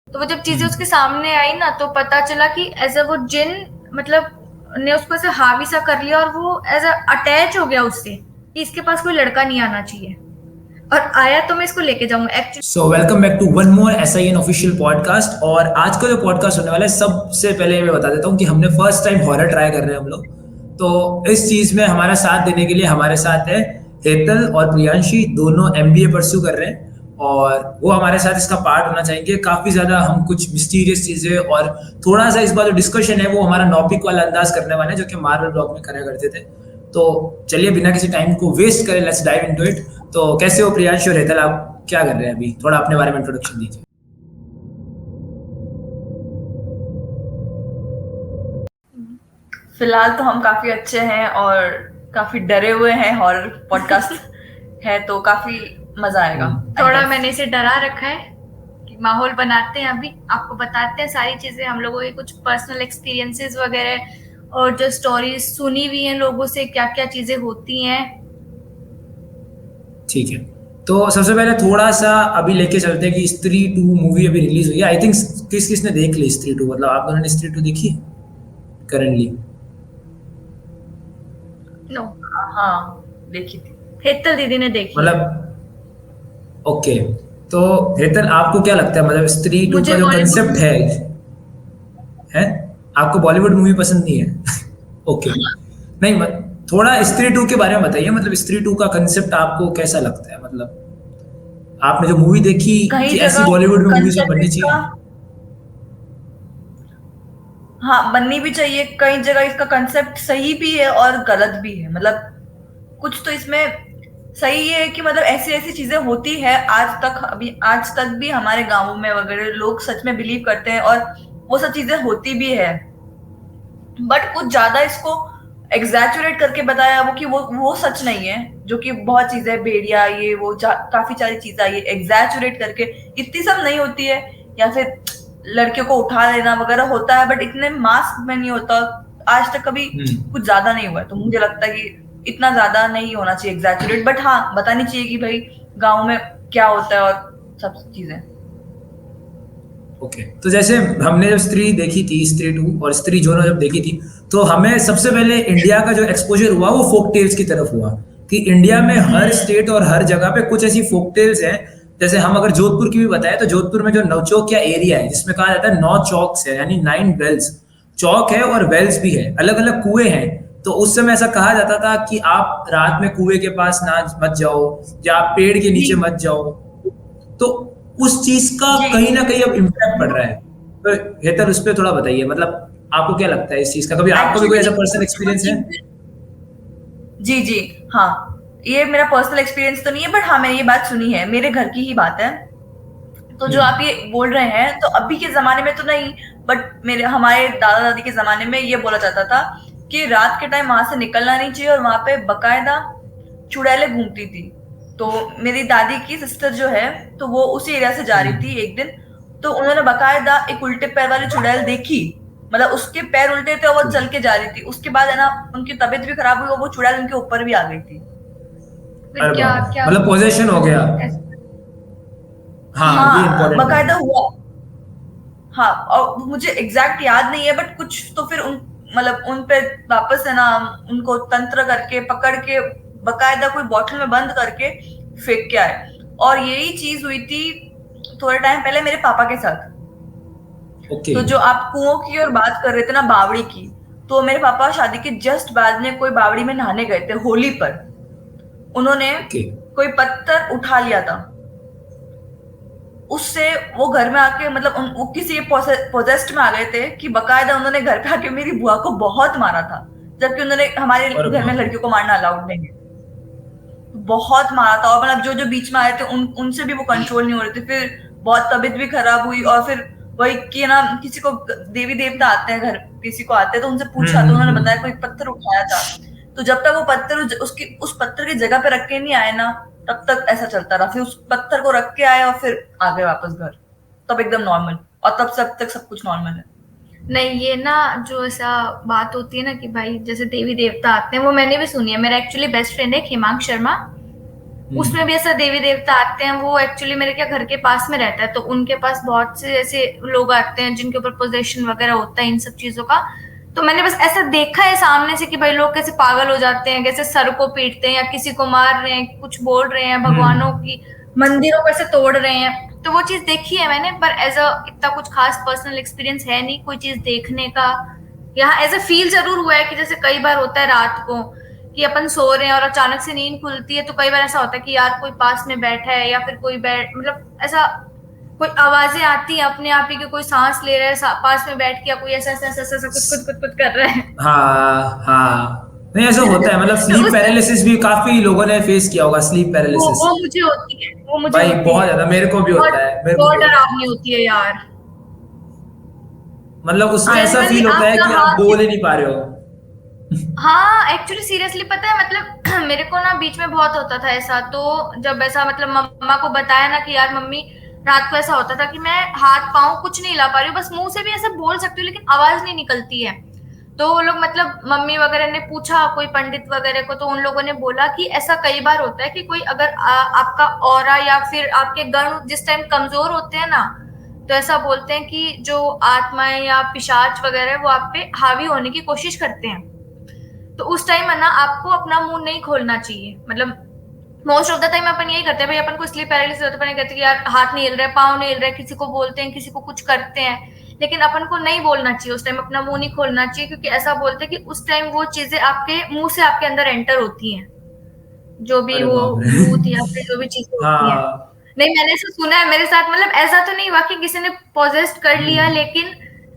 तो वो जब चीजें उसके सामने आई ना, तो पता चला कि ऐसा वो जिन मतलब ने उसको ऐसे हावी सा कर लिया, और वो ऐसा अटैच हो गया उससे कि इसके पास कोई लड़का नहीं आना चाहिए। और आया तो मैं इसको लेके जाऊंगा actually. So welcome back to one more SIN official podcast. और आज का जो पॉडकास्ट होने वाला है, सबसे पहले मैं बता देता हूँ कि हमने फर्स्ट टाइम हॉरर ट्राई कर रहे हैं हम लोग। तो इस चीज में हमारा साथ देने के लिए हमारे साथ है हेतल और प्रियांशी, दोनों MBA परस्यू कर रहे हैं और वो हमारे साथ इसका पार्ट होना चाहेंगे। काफी ज्यादा हम कुछ मिस्टीरियस चीजें और थोड़ा सा इस बार जो डिस्कशन है वो हमारा नॉपिक वाला अंदाज करने वाले हैं, जो कि मार्वल ब्लॉग में करा करते थे। तो चलिए बिना किसी टाइम को वेस्ट करें, लेट्स डाइव इनटू इट। तो कैसे हो प्रियांश और हेतल, आप क्या कर रहे हैं अभी? थोड़ा अपने बारे में इंट्रोडक्शन दीजिए। फिलहाल तो हम काफी अच्छे हैं और काफी डरे हुए हैं। हॉरर पॉडकास्ट है तो काफी मजा आएगा। थोड़ा मैंने इसे डरा रखा है कि माहौल बनाते हैं, अभी आपको बताते हैं सारी चीजें, हम लोगों के कुछ पर्सनल एक्सपीरियंसेस वगैरह और जो स्टोरीज सुनी हुई हैं लोगों से, क्या क्या चीजें होती हैं। ठीक है, तो सबसे पहले थोड़ा सा अभी लेके चलते हैं कि स्त्री 2 मूवी अभी रिलीज हुई है। आई थिंक किस किसने देख ली स्त्री 2? मतलब आप दोनों ने स्त्री 2 देखी है करंटली? नो, हाँ, देखी थी। हेतल दीदी ने देखी। मतलब ओके, तो हेतल आपको क्या लगता है, मतलब स्त्री 2 मुझे का जो बॉलीवुड कंसेप्ट है आपको बॉलीवुड मूवी पसंद नहीं है? ओके, नहीं थोड़ा स्त्री 2 के बारे में बताइए। मतलब स्त्री 2 का कंसेप्ट आपको कैसा लगता है? मतलब आपने जो मूवी देखी कई कि ऐसी जगह बॉलीवुड में मूवीज में कंसेप्ट बननी इसका, चाहिए? हाँ, बननी भी चाहिए। कई जगह इसका कंसेप्ट सही भी है और गलत भी है। मतलब कुछ तो इसमें सही है कि मतलब ऐसी ऐसी चीजें होती है आज तक भी हमारे गांवों में वगैरह लोग सच में बिलीव करते हैं और वो सब चीजें होती भी है। बट कुछ ज्यादा इसको एग्जैचुरेट करके बताया वो कि वो सच नहीं है। जो कि बहुत चीजें भेड़िया ये वो काफी सारी चीजें आई है एग्जैचुरेट करके, इतनी सब नहीं होती है। या फिर लड़कियों को उठा लेना वगैरह होता है बट इतने मास में नहीं होता। आज तक कभी कुछ ज्यादा नहीं हुआ है, तो मुझे लगता है कि इतना ज्यादा नहीं होना चाहिए एग्जैचुरेट। बट हाँ, बतानी चाहिए कि भाई गाँव में क्या होता है और सब चीजें। ओके, तो जैसे हमने जब स्त्री देखी थी, स्त्री 2 और स्त्री जोनो जब देखी थी, तो हमें सबसे पहले इंडिया का जो एक्सपोजर हुआ वो फोक टेल्स की तरफ हुआ कि इंडिया में हर स्टेट और हर जगह पे कुछ ऐसी फोक टेल्स हैं। जैसे हम अगर जोधपुर की भी बताएं तो जोधपुर में जो नवचौकिया एरिया है जिसमें कहा जाता है 9 चौक्स है, यानी 9 वेल्स। चौक है और वेल्स भी है, अलग अलग कुएं हैं। तो उस समय ऐसा कहा जाता था कि आप रात में कुएं के पास ना मत जाओ या आप पेड़ के जी नीचे मत जाओ। तो उस चीज का जी कहीं ना कहीं अब इम्पैक्ट पड़ रहा है। तो हेतल उस पर थोड़ा बताइए, मतलब आपको क्या लगता है इस चीज का? कभी आपको भी कोई ऐसा एक्चुअली पर्सनल जो एक्सपीरियंस है? चीजें, जी जी, हाँ, ये मेरा पर्सनल एक्सपीरियंस तो नहीं है बट हाँ, मैंने ये बात सुनी है, मेरे घर की ही बात है। तो जो आप ये बोल रहे हैं तो अभी के जमाने में तो नहीं, बट मेरे हमारे दादा दादी के जमाने में ये बोला जाता था कि रात के टाइम वहां से निकलना नहीं चाहिए और वहां पे बकायदा चुड़ैलें घूमती थी। तो मेरी दादी की सिस्टर जो है, तो वो उसी एरिया से जा रही थी एक दिन, तो उन्होंने बकायदा एक उल्टे पैर वाली चुड़ैल देखी। मतलब उसके पैर उल्टे थे और वो चल के जा रही थी। उसके बाद है ना, उनकी तबीयत भी खराब हुई और वो चुड़ैल उनके ऊपर भी आ गई थी। फिर अरे क्या बाप रे, क्या मतलब पोजेशन हो गया। हाँ, ये हाँ, इम्पोर्टेंट पॉइंट बकायदा है। हुआ। हाँ, और मुझे एग्जैक्ट याद नहीं है बट कुछ तो फिर उन मतलब उन पे वापस है ना, उनको तंत्र करके पकड़ के बकायदा कोई बॉटल में बंद करके फेंक के आए। और यही चीज हुई थी थोड़े टाइम पहले मेरे पापा के साथ। ओके। तो जो आप कुओं की और बात कर रहे थे ना, बावड़ी की, तो मेरे पापा शादी के जस्ट बाद में कोई बावड़ी में नहाने गए थे होली पर। उन्होंने ओके। कोई पत्थर उठा लिया था, उससे वो घर में आके मतलब वो किसी पोजेस्ट में आ गए थे कि बकायदा उन्होंने घर पे आके मेरी बुआ को बहुत मारा था। जबकि उन्होंने हमारे अरे घर में बाप रे। लड़कियों को मारना अलाउड नहीं है। बहुत मारा था और मतलब जो जो बीच में आए थे उनसे भी वो कंट्रोल नहीं हो रहे थे। फिर बहुत तबीयत भी खराब हुई और फिर वही कि ना, किसी को देवी देवता आते हैं घर, किसी को आते हैं तो उनसे पूछा तो उन्होंने बताया कोई पत्थर उठाया था। तो जब तक वो पत्थर उसकी उस पत्थर की जगह पे रख के नहीं आए ना, तब तक ऐसा चलता रहा। फिर उस पत्थर को रख के आए और फिर आ गए वापस घर, तब एकदम नॉर्मल। और तब सब तक सब कुछ नॉर्मल है। नहीं, ये ना जो ऐसा बात होती है ना कि भाई जैसे देवी देवता आते हैं, वो मैंने भी सुनी है। मेरा एक्चुअली बेस्ट फ्रेंड है हिमांश शर्मा, उसमें भी ऐसा देवी देवता आते हैं। वो एक्चुअली मेरे क्या घर के पास में रहता है, तो उनके पास बहुत से ऐसे लोग आते हैं जिनके ऊपर पोजेशन वगैरह होता है इन सब चीजों का। तो मैंने बस ऐसा देखा है सामने से कि भाई लोग कैसे पागल हो जाते हैं, कैसे सर को पीटते हैं या किसी को मार रहे हैं, कुछ बोल रहे हैं, भगवानों की मंदिरों को ऐसे तोड़ रहे हैं। तो वो चीज देखी है मैंने, पर एज अ इतना कुछ खास पर्सनल एक्सपीरियंस है नहीं कोई चीज देखने का। यहाँ एज अ फील जरूर हुआ है कि जैसे कई बार होता है रात को कि अपन सो रहे हैं और अचानक से नींद खुलती है, तो कई बार ऐसा होता है कि यार कोई पास में बैठा है या फिर कोई मतलब ऐसा कोई आवाजें आती है अपने आप ही कि कोई सांस ले रहा है पास में बैठ के, या कोई ऐसा ऐसा ऐसा ऐसा कुछ कुछ कुछ कुछ कर रहा है। हाँ हाँ, नहीं ऐसा होता है, मतलब तो स्लीप उस पैरालिसिस भी काफी लोगों ने फेस किया होगा, स्लीप पैरालिसिस। वो मुझे होती है, वो मुझे भाई होती बहुत है। ज्यादा, मेरे को भी बहुत होता है, मेरे को बहुत भी होता है। डरावनी होती है यार। मतलब उसमें ऐसा जनरली फील होता है आपका कि आप हाथ, बोल ही नहीं पा रहे हो। हाँ एक्चुअली सीरियसली पता है मतलब मेरे को ना बीच में बहुत होता था ऐसा। तो जब ऐसा मतलब मम्मा को बताया ना कि यार मम्मी रात को ऐसा होता था कि मैं हाथ पाँव कुछ नहीं हिला पा रही हूँ, बस मुंह से भी ऐसे बोल सकती हूँ लेकिन आवाज नहीं निकलती है। तो वो लोग मतलब मम्मी वगैरह ने पूछा कोई पंडित वगैरह को, तो उन लोगों ने बोला कि ऐसा कई बार होता है कि कोई अगर आपका ऑरा या फिर आपके गण जिस टाइम कमजोर होते हैं ना, तो ऐसा बोलते हैं कि जो आत्माएं या पिशाच वगैरह वो आप पे हावी होने की कोशिश करते हैं। तो उस टाइम है ना आपको अपना मुंह नहीं खोलना चाहिए। मतलब मोस्ट ऑफ द टाइम अपन यही करते हैं भाई, अपन को स्लीप पैरालिसिस होता है, अपन कहते हैं कि यार हाथ नहीं हिल रहा है, पाँव नहीं हिल रहा है, किसी को बोलते हैं, किसी को कुछ करते हैं, लेकिन अपन को नहीं बोलना चाहिए उस टाइम, अपना मुंह नहीं खोलना चाहिए, क्योंकि ऐसा बोलते हैं कि उस टाइम वो चीजें आपके मुंह से आपके अंदर एंटर होती हैं, जो भी अरे वो बाप रे। भूत या फिर जो भी चीजें होती हैं। हाँ। नहीं मैंने ऐसा सुना है मेरे साथ, मतलब ऐसा तो नहीं हुआ कि किसी ने पॉजेस्ट कर लिया, हम्म। लेकिन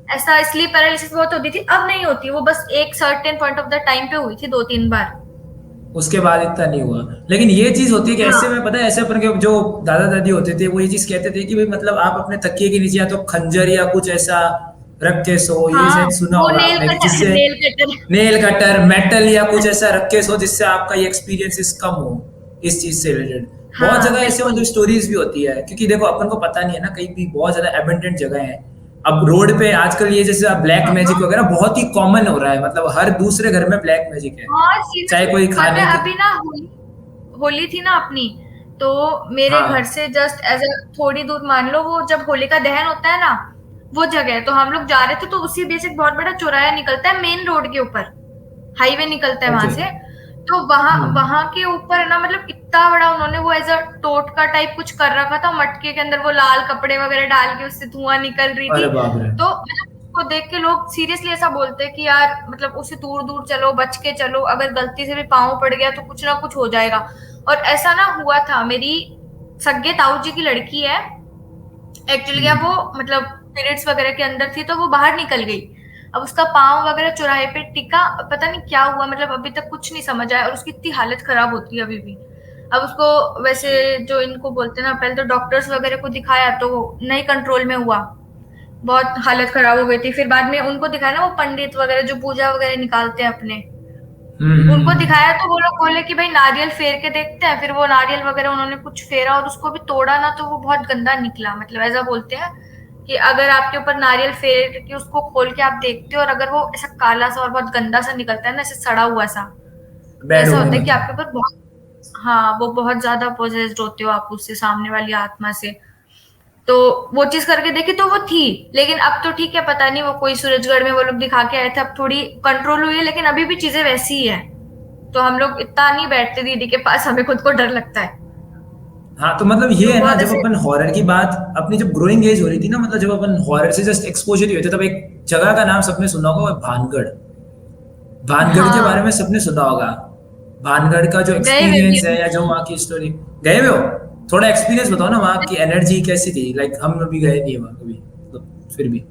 ऐसा स्लीप पैरालिसिस बहुत होती थी, अब नहीं होती, वो बस एक certain point of the time पे हुई थी 2-3 बार। उसके बाद इतना नहीं हुआ। लेकिन ये चीज होती है कि ऐसे में हाँ पता है, ऐसे अपन के जो दादा दादी होते थे वो ये चीज कहते थे कि भाई मतलब आप अपने तकिए के नीचे या तो खंजर या कुछ ऐसा रख के सो, ये हाँ, शायद सुना वो होगा नेल आपने कि कटर, जिससे nail cutter. Nail cutter metal या कुछ ऐसा रख के सो जिससे आपका ये एक्सपीरियंसेस कम हो इस चीज से रिलेटेड। बहुत हाँ जगह ऐसे बिल्कुल। मतलब स्टोरीज भी होती है, क्योंकि देखो अपन को पता नहीं है ना, कहीं भी बहुत ज्यादा एबंडेंट जगह है। अब रोड पे आजकल ये जैसे ब्लैक हाँ मैजिक हाँ वगैरह बहुत ही कॉमन हो रहा है, मतलब हर दूसरे घर में ब्लैक मैजिक है, हाँ, चाहे सीरियसली कोई पता खाने है की। अभी ना होली, होली थी ना अपनी, तो मेरे घर हाँ। से जस्ट एज अ थोड़ी दूर मान लो, वो जब होलिका दहन होता है ना वो जगह है, तो हम लोग जा रहे थे, तो उसी बीच एक बहुत बड़ा चौराहा निकलता है मेन रोड के ऊपर, हाईवे निकलता है वहां ओके। से। तो वहां हम्म। वहां के ऊपर है ना, मतलब इतना बड़ा उन्होंने वो एज अ टोटका टाइप कुछ कर रखा था, मटके के अंदर वो लाल कपड़े वगैरह डाल के उससे धुआं निकल रही थी। अरे बाप रे। तो मतलब उसको देख के लोग सीरियसली ऐसा बोलते हैं कि यार मतलब उससे दूर दूर चलो, बच के चलो, अगर गलती से भी पाँव पड़ गया तो कुछ ना कुछ हो जाएगा। और ऐसा ना हुआ था, मेरी सग्गे ताऊ जी की लड़की है एक्चुअली, क्या वो हम्म। मतलब पीरियड्स वगैरह के अंदर थी, तो वो बाहर निकल गई। अब उसका पाँव वगैरह चौराहे पे टिका, पता नहीं क्या हुआ, मतलब अभी तक कुछ नहीं समझ आया, और उसकी इतनी हालत खराब होती है अभी भी। अब उसको वैसे जो इनको बोलते हैं ना, पहले तो डॉक्टर्स वगैरह को दिखाया तो नहीं कंट्रोल में हुआ, बहुत हालत खराब हो गई थी। फिर बाद में उनको दिखाया ना वो पंडित वगैरह जो पूजा वगैरह निकालते हैं अपने, उनको हम्म। दिखाया तो वो लोग बोले कि भाई नारियल फेर के देखते हैं। फिर वो नारियल वगैरह उन्होंने कुछ फेरा और उसको भी तोड़ा ना, तो वो बहुत गंदा निकला। मतलब ऐसा बोलते हैं कि अगर आपके ऊपर नारियल फेर के उसको खोल के आप देखते हो, और अगर वो ऐसा काला सा और बहुत गंदा सा निकलता है ना, ऐसे सड़ा हुआ सा, तो बैड ऐसा हो गया होता है कि मतलब। आपके ऊपर बहुत, हाँ वो बहुत ज्यादा पोजेस्ड होते हो आप उससे, सामने वाली आत्मा से। तो वो चीज करके देखी तो वो थी, लेकिन अब तो ठीक है, पता नहीं वो कोई सूरजगढ़ में वो लोग दिखा के आए थे, अब थोड़ी कंट्रोल हुई है, लेकिन अभी भी चीजें वैसी ही है। तो हम लोग इतना नहीं बैठते दीदी के पास, हमें खुद को डर लगता है। हाँ तो मतलब ये तो है ना, बहुत जब ऐसे, अपन हॉरर की बात, अपनी जब ग्रोइंग एज हो रही थी ना, मतलब जब अपन हॉरर से जस्ट एक्सपोजर ही हुए थे, तब एक जगह का नाम सबने सुना होगा, वो है भानगढ़। भानगढ़ के बारे में हाँ सबने सुना होगा। भानगढ़ का जो गए हुए भी एक्सपीरियंस है हैं। या जो वहाँ की स्टोरी, गए हुए हो? थोड़ा एक्सपीरियंस बताओ ना, वहाँ की एनर्जी कैसी थी, लाइक हम अभी गए नहीं है वहाँ कभी, तो फिर भी।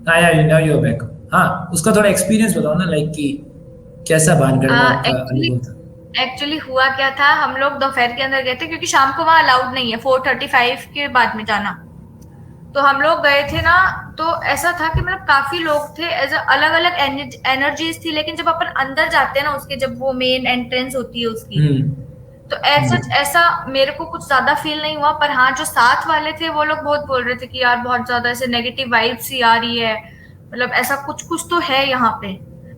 हाँ यार, नाउ यू आर बैक। हाँ, उसका थोड़ा एक्सपीरियंस बताओ ना, लाइक कि कैसा भानगढ़ में आपका एक्चुअली अनुभव था। एक्चुअली हुआ क्या था, हम लोग दोपहर के अंदर गए थे, क्योंकि शाम को वहां अलाउड नहीं है 4:35 के बाद में जाना। तो हम लोग गए थे ना, तो ऐसा था कि मतलब काफी लोग थे, एज अलग अलग एनर्जीज थी, लेकिन जब अपन अंदर जाते हैं ना उसके, जब वो मेन एंट्रेंस होती है उसकी, हम्म। तो ऐसा मेरे को कुछ ज्यादा फील नहीं हुआ, पर हाँ जो साथ वाले थे वो लोग बहुत बोल रहे थे कि यार बहुत ज्यादा ऐसे नेगेटिव वाइब्स ही आ रही है, मतलब ऐसा कुछ कुछ तो है यहाँ पे।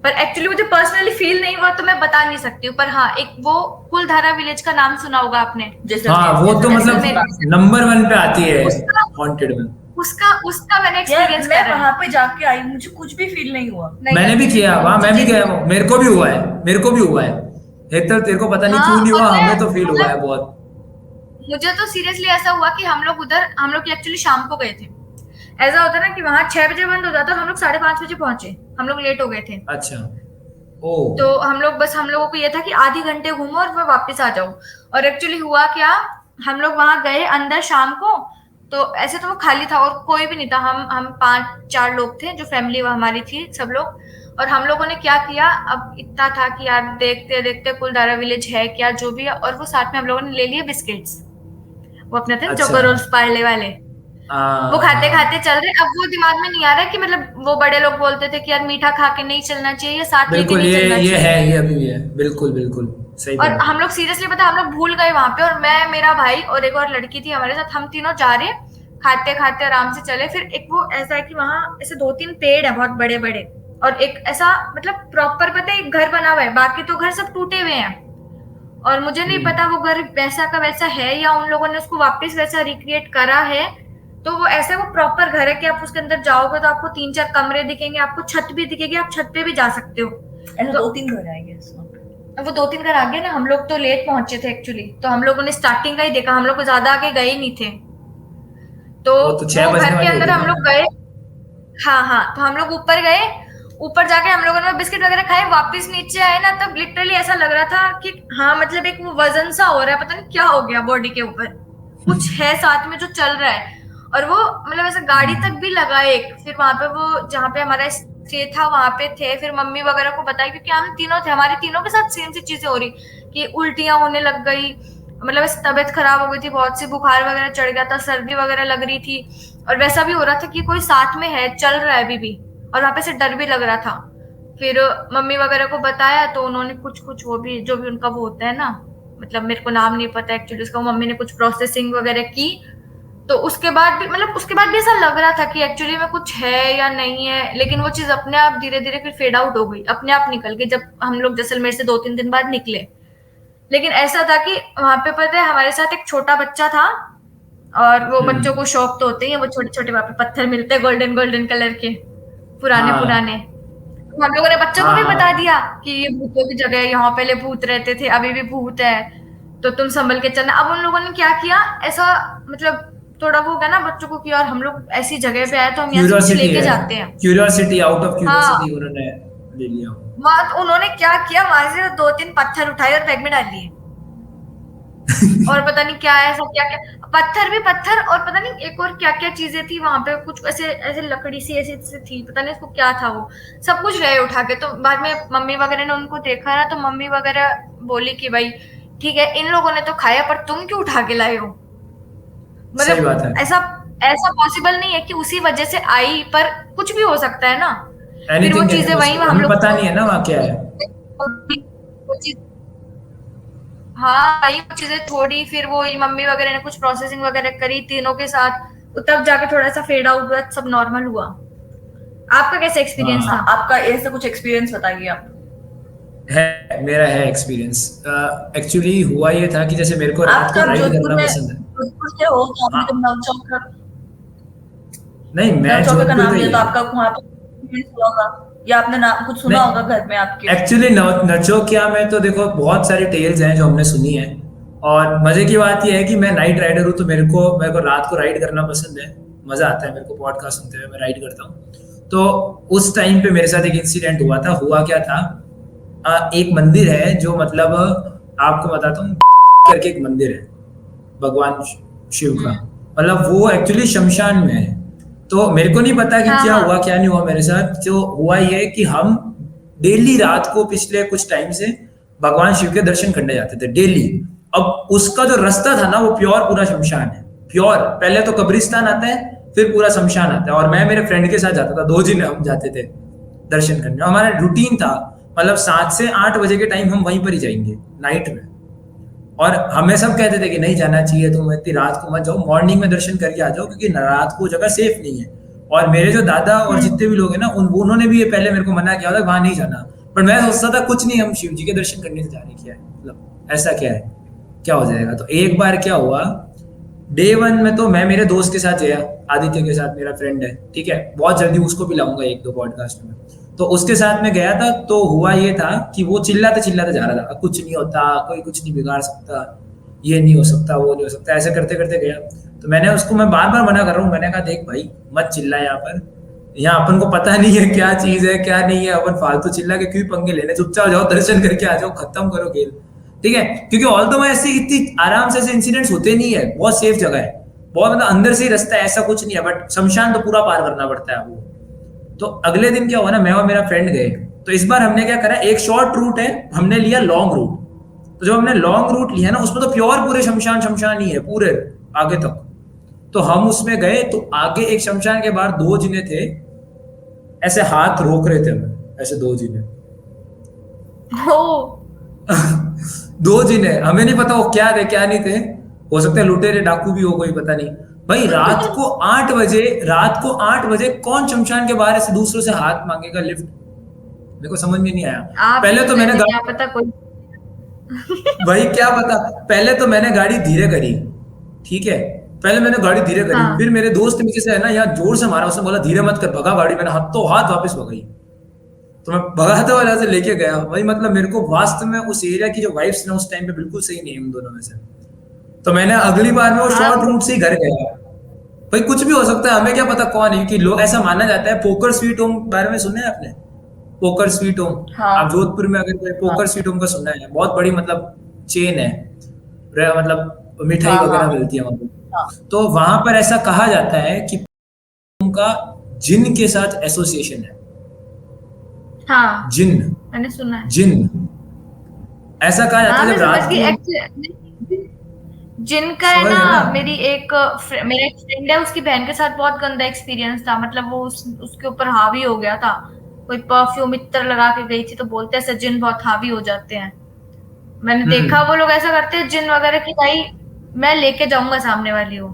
पर एक्चुअली मुझे पर्सनली फील नहीं हुआ तो मैं बता नहीं सकती हूँ, पर हाँ एक वो कुलधारा विलेज का नाम सुना होगा आपने, हाँ वो तो मतलब नंबर 1 पे आती है उसका हॉन्टेड में। उसका मैंने एक्सपीरियंस मैं करा है। वहां पे जाके आई, मुझे कुछ भी फील नहीं हुआ। मैंने भी किया वहां, मैं भी गया हूँ, मेरे को भी हुआ है। हेतल तेरे को पता नहीं क्यों नहीं हुआ, हमें तो फील हुआ है बहुत। मुझे तो सीरियसली ऐसा हुआ कि हम लोग एक्चुअली शाम को गए थे। ऐसा होता है ना कि वहां 6 बजे बंद हो जाता, हम लोग 5:30 बजे पहुंचे, हम लोग लेट हो गए थे। अच्छा ओ। तो हम लोगों को ये था कि आधे घंटे घूमो और फिर वापस आ जाओ। और एक्चुअली हुआ क्या, हम लोग वहां गए अंदर शाम को, तो ऐसे तो वो खाली था और कोई भी नहीं था। हम 5-4 लोग थे, जो फैमिली हमारी थी सब लोग। और हम लोगों ने क्या किया, अब इतना था कि यार देखते देखते कुलधारा विलेज है क्या जो भी है, और वो साथ में हम लोगों ने ले लिए बिस्किट्स, वो अपने थे अच्छा। चोको रोल्स पार्ले वाले। वो खाते खाते चल रहे। अब वो दिमाग में नहीं आ रहा है कि मतलब वो बड़े लोग बोलते थे कि यार मीठा खा के नहीं चलना चाहिए, या साथ लेके बिल्कुल नहीं चलना ये चाहिए। है, ये अभी भी है, बिल्कुल बिल्कुल सही और बात है। हम लोग सीरियसली पता, हम लोग भूल गए वहां पे, और मैं, मेरा भाई और एक और लड़की थी हमारे साथ, हम तीनों जा रहे, खाते खाते आराम से चले। फिर एक वो ऐसा है कि वहां ऐसे 2-3 पेड़ है बहुत बड़े बड़े, और एक ऐसा मतलब प्रॉपर पता है एक घर बना हुआ है, बाकी तो घर सब टूटे हुए हैं। और मुझे नहीं पता वो घर वैसा का वैसा है या उन लोगों ने उसको वापस वैसा रिक्रिएट करा है। तो वो ऐसे वो प्रॉपर घर है कि आप उसके अंदर जाओगे तो आपको 3-4 कमरे दिखेंगे, आपको छत भी दिखेगी, आप छत पे भी जा सकते हो। ऐसे 2-3 घर आएंगे। वो 2-3 घर आगे ना, हम लोग तो लेट पहुंचे थे एक्चुअली, तो हम लोगों ने स्टार्टिंग का ही देखा, हम लोग को ज्यादा आगे गए नहीं थे। तो वो तो 6 वो बजने घर के वाले अंदर होंगे हम ना। लोग गए। हाँ, तो हम लोग ऊपर गए, ऊपर जाके हम लोगों ने बिस्किट वगैरह खाए, वापस नीचे आए ना, तब लिटरली ऐसा लग रहा था कि हाँ मतलब एक वो वजन सा हो रहा है, पता नहीं क्या हो गया बॉडी के ऊपर, कुछ है साथ में जो चल रहा है। और वो मतलब ऐसा गाड़ी तक भी लगा एक। फिर वहां पे वो जहाँ पे हमारा स्टे था वहां पे थे, फिर मम्मी वगैरह को बताया, क्योंकि हम तीनों थे, हमारे तीनों के साथ सेम सी चीजें हो रही कि उल्टियां होने लग गई, मतलब ऐसे तबीयत खराब हो गई थी बहुत सी, बुखार वगैरह चढ़ गया था, सर्दी वगैरह लग रही थी। और वैसा भी हो रहा था कि कोई साथ में है, चल रहा है अभी भी, और वहां पे से डर भी लग रहा था। फिर मम्मी वगैरह को बताया तो उन्होंने कुछ कुछ वो भी जो भी उनका वो होता है ना, मतलब मेरे को नाम नहीं पता एक्चुअली उसका, मम्मी ने कुछ प्रोसेसिंग वगैरह की। तो उसके बाद भी ऐसा लग रहा था कि एक्चुअली में कुछ है या नहीं है, लेकिन वो चीज अपने आप धीरे धीरे फिर फेड आउट हो गई, अपने आप निकल गई जब हम लोग जैसलमेर से 2-3 दिन बाद निकले। लेकिन ऐसा था कि वहां पे पता है हमारे साथ एक छोटा बच्चा था, और वो बच्चों को शौक तो होते ही है, वो छोटे छोटे वहां पे पत्थर मिलते हैं गोल्डन गोल्डन कलर के, पुराने हाँ पुराने। तो हम लोगों ने बच्चों को भी हाँ बता दिया कि ये भूतों की जगह है, यहाँ पहले भूत रहते थे, अभी भी भूत है, तो तुम संभल के चलना। अब उन लोगों ने क्या किया, ऐसा मतलब थोड़ा वो हो गया ना बच्चों को कि यार हम लोग ऐसी जगह पे आए तो हम यहाँ से कुछ क्यूरियोसिटी लेके है, जाते हैं। क्यूरियोसिटी, आउट ऑफ हाँ, क्यूरियोसिटी उन्होंने ले लिया। वहां तो उन्होंने क्या किया, वहां से 2-3 पत्थर उठाए और बैग में डाल लिए। और पता नहीं क्या ऐसा क्या क्या पत्थर भी पत्थर, और पता नहीं एक और क्या क्या चीजें थी वहां पे, कुछ ऐसे ऐसे लकड़ी सी ऐसी ऐसी थी, पता नहीं उसको क्या था, वो सब कुछ रहे उठा के। तो बाद में मम्मी वगैरह ने उनको देखा ना, तो मम्मी वगैरह बोली कि भाई ठीक है इन लोगों ने तो खाया, पर तुम क्यों उठा के लाए हो। सही बात है। मतलब ऐसा ऐसा पॉसिबल नहीं है कि उसी वजह से आई, पर कुछ भी हो सकता है ना। फिर वो एनीथिंग चीजें वही हम हमें लोग पता नहीं है ना वहाँ क्या है। वो चीज, हाँ वही चीजें थोड़ी, फिर वो मम्मी वगैरह ने कुछ प्रोसेसिंग वगैरह करी तीनों के साथ, तो तब जाके थोड़ा सा फेड आउट हुआ, सब नॉर्मल हुआ। आपका कैसा एक्सपीरियंस था? आपका ऐसा कुछ एक्सपीरियंस बताइए आप। मेरा है एक्सपीरियंस। एक्चुअली हुआ ये था कि जैसे मेरे को रात को राइड करना पसंद है। जोधपुर से हो तो आपने जब हाँ नवचौक का नहीं, मैं नवचौक का जोधपुर नाम का ही लिया तो है। आपका वहाँ पे experience हुआ होगा, या आपने नाम कुछ सुना नहीं होगा घर में आपके। एक्चुअली नचोकिया में तो देखो बहुत सारी टेल्स हैं जो हमने सुनी है, और मजे की बात यह है कि मैं नाइट राइडर हूँ, तो मेरे को रात को राइड करना पसंद है, मजा आता है मेरे को पॉडकास्ट सुनते हुए, मैं राइड करता हूँ। तो उस टाइम पे मेरे साथ एक इंसिडेंट हुआ था। हुआ क्या था, एक मंदिर है जो मतलब आपको बताता हूँ करके एक मंदिर है भगवान शिव का, मतलब वो एक्चुअली शमशान में है। तो मेरे को नहीं पता कि हाँ, क्या हाँ। हुआ क्या नहीं हुआ मेरे साथ। जो हुआ ये कि हम डेली रात को पिछले कुछ टाइम से भगवान शिव के दर्शन करने जाते थे डेली। अब उसका जो रास्ता था ना वो प्योर पूरा शमशान है, प्योर। पहले तो कब्रिस्तान आता है, फिर पूरा शमशान आता है, और मैं मेरे फ्रेंड के साथ जाता था, 2 दिन हम जाते थे दर्शन करने। हमारा रूटीन था, मतलब 7 से 8 बजे के टाइम हम वहीं पर ही जाएंगे नाइट में। और हमें सब कहते थे कि नहीं जाना चाहिए, तुम इतनी रात को मत जाओ, मॉर्निंग में दर्शन करके आ जाओ, क्योंकि रात को जगह सेफ नहीं है। और मेरे जो दादा और जितने भी लोग हैं ना, उन्होंने भी ये पहले मेरे को मना किया था वहां नहीं जाना, पर मैं सोचता था कुछ नहीं, हम शिव जी के दर्शन करने से जा रहे, क्या है मतलब, ऐसा क्या है, क्या हो जाएगा। तो एक बार क्या हुआ, डे 1 में तो मैं मेरे दोस्त के साथ गया, आदित्य के साथ, मेरा फ्रेंड है, ठीक है, बहुत जल्दी उसको भी लाऊंगा 1-2 पॉडकास्ट में। तो उसके साथ में गया था, तो हुआ ये था कि वो चिल्लाते चिल्लाते जा रहा था, कुछ नहीं होता, कोई कुछ नहीं बिगाड़ सकता, ये नहीं हो सकता, वो नहीं हो सकता, ऐसे करते करते गया। तो मैं बार बार मना कर रहा हूँ, मैंने कहा देख भाई मत चिल्ला, यहाँ अपन को पता नहीं है क्या चीज है क्या नहीं है, अपन फालतू चिल्ला के क्यों पंगे लेने, चुपचाप जाओ, दर्शन करके आ जाओ, खत्म करो खेल, ठीक है। क्योंकि ऑल तो मैं ऐसे इतनी आराम से ऐसे इंसिडेंट्स होते नहीं है, बहुत सेफ जगह है, बहुत मतलब अंदर से ही रास्ता है, ऐसा कुछ नहीं है, बट शमशान तो पूरा पार करना पड़ता है वो। तो अगले दिन क्या हुआ ना, मैं और मेरा फ्रेंड गए, तो इस बार हमने क्या करा, एक शॉर्ट रूट है, हमने लिया लॉन्ग रूट। तो जब हमने लॉन्ग रूट लिया ना, उसमें तो प्योर पूरे शमशान ही है पूरे आगे तक। तो हम उसमें गए, तो आगे एक शमशान के बाहर 2 जिने थे, ऐसे हाथ रोक रहे थे हमें, ऐसे 2 जिने ओ 2 जिने, हमें नहीं पता वो क्या थे क्या नहीं थे, हो सकता है लुटेरे डाकू भी हो, कोई पता नहीं भाई। रात को 8 बजे कौन शमशान के बाहर ऐसे दूसरों से हाथ मांगेगा लिफ्ट, मेरे को समझ में नहीं आया। आप पहले तो मैंने क्या पता कोई भाई क्या पता, पहले तो मैंने गाड़ी धीरे करी, ठीक है, पहले मैंने गाड़ी धीरे करी, हाँ फिर मेरे दोस्त नीचे से है ना यहाँ जोर से मारा, उसने बोला धीरे मत कर, भगा गाड़ी, मैंने हाथों हाथ वापस भगाई। तो मैं भगाते वाला से लेके गया भाई, मतलब मेरे को वास्तव में उस एरिया की जो वाइब्स ना उस टाइम पे बिल्कुल सही नहीं है उन दोनों में से। तो मैंने अगली बार में वो हाँ शॉर्ट रूट से ही घर गया। भाई कुछ भी हो सकता है, हमें क्या पता कौन है, कि लोग ऐसा माना जाता है, पोकर स्वीट होम बारे में सुने हैं आपने, पोकर स्वीट होम, हाँ आप जोधपुर में अगर कोई हाँ पोकर स्वीट होम का सुना है, बहुत बड़ी मतलब चेन है, मतलब मिठाई हाँ वगैरह हाँ मिलती है वहां पे। हाँ तो वहां पर ऐसा कहा जाता है कि उनका जिन के साथ एसोसिएशन है, हाँ जिन, मैंने सुना है। जिन, ऐसा कहा जाता हाँ है मैं जब समझ रात गई को, एक्चुअली, जिनका है समझ ना, गए ना। मेरा एक फ्रेंड है, उसकी बहन के साथ बहुत गंदा एक्सपीरियंस था, मतलब वो उसके ऊपर हावी हो गया था, कोई परफ्यूम इत्र लगा के गई थी, तो बोलते हैं ऐसे जिन बहुत हावी हो जाते हैं। मैंने देखा वो लोग ऐसा करते हैं जिन वगैरह की, भाई मैं लेके जाऊंगा सामने वाली को,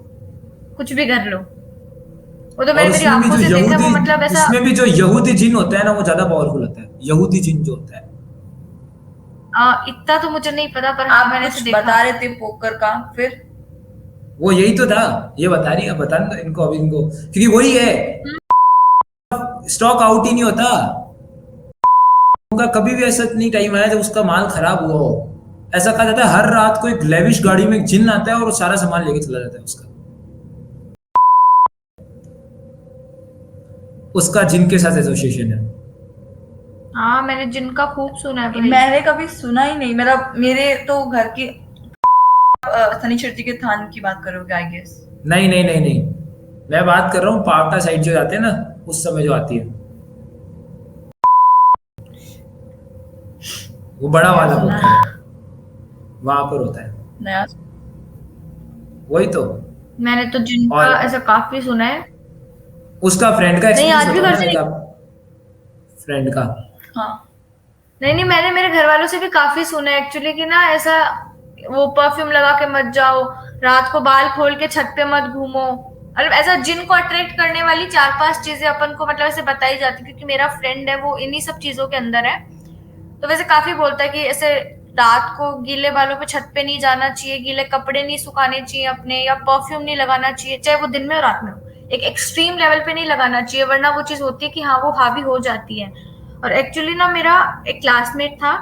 कुछ भी कर लो। वो तो और मैंने मेरी उसमें भी आंखों जो से देखा, वो यहूदी, मतलब ऐसा उसमें भी जो यहूदी जिन होता है ना, वो ज्यादा पावरफुल होता है, यहूदी जिन जो होता है। इतना तो मुझे नहीं पता, पर हाँ आप मैंने ऐसे कुछ देखा। बता रहे थे पोकर का, फिर वो यही तो था, ये बता रही है, बता ना इनको अभी, इनको क्योंकि वही है, हम्म, स्टॉक आउट ही नहीं होता उनका, कभी भी ऐसा नहीं टाइम आया जब उसका माल खराब हुआ हो। ऐसा कहा जाता है हर रात को एक लेविश गाड़ी में एक जिन आता है और वो सारा सामान लेके चला जाता है उसका, उसका जिन के साथ एसोसिएशन है। हाँ मैंने जिनका खूब सुना है भाई। मैंने कभी सुना ही नहीं। मेरे तो घर की शनिश्चर जी के थान की बात करोगे आई गेस। नहीं नहीं नहीं नहीं, मैं बात कर रहा हूँ पावटा साइड जो जाते हैं ना, उस समय जो आती है, वो बड़ा नया वाला सुना पोखर है, है, वहां पर होता है, नया। वही तो। मैंने तो जिनका और ऐसा काफी सुना है। उसका फ्रेंड का नहीं एक्सपीरियंस आज भी बताओ घर ना से एक नहीं, आप, फ्रेंड का। हाँ नहीं नहीं, मैंने मेरे घर वालों से भी काफी सुना है एक्चुअली, कि ना ऐसा वो परफ्यूम लगा के मत जाओ, रात को बाल खोल के छत पे मत घूमो, मतलब ऐसा जिन को अट्रैक्ट करने वाली 4-5 चीजें अपन को मतलब ऐसे बताई जाती, क्योंकि मेरा फ्रेंड है वो इन्हीं सब चीजों के अंदर है। तो वैसे काफी बोलता है कि ऐसे रात को गीले बालों पे छत पे नहीं जाना चाहिए, गीले कपड़े नहीं सुखाने चाहिए अपने, या परफ्यूम नहीं लगाना चाहिए, चाहे वो दिन में हो रात में हो, एक एक्सट्रीम लेवल पे नहीं लगाना चाहिए, वरना वो चीज होती है कि हाँ वो हावी हो जाती है। और एक्चुअली ना मेरा एक क्लासमेट था,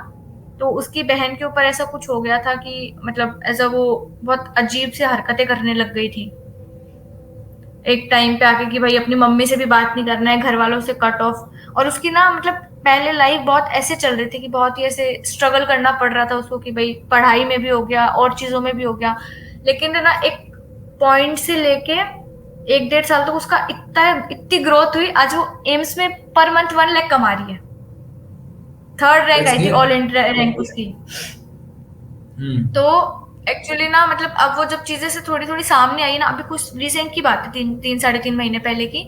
तो उसकी बहन के ऊपर ऐसा कुछ हो गया था कि मतलब ऐसा वो बहुत अजीब से हरकतें करने लग गई थी एक टाइम पे आके, कि भाई अपनी मम्मी से भी बात नहीं करना है, घर वालों से कट ऑफ। और उसकी ना मतलब पहले लाइफ बहुत ऐसे चल रही थी कि बहुत ही ऐसे स्ट्रगल करना पड़ रहा था उसको, कि भाई पढ़ाई में भी हो गया और चीजों में भी हो गया, लेकिन ना एक पॉइंट से लेके 1-1.5 साल तक उसका इतनी ग्रोथ हुई, आज वो एम्स में पर मंथ 1 लाख कमा रही है, 3rd रैंक दैट्स आई थी, ग्रेट। ऑल इंडिया रैंक उसकी। तो एक्चुअली ना मतलब अब वो जब चीजें से थोड़ी थोड़ी सामने आई ना, अभी कुछ रिसेंट की बात है, 3-3.5 महीने पहले की,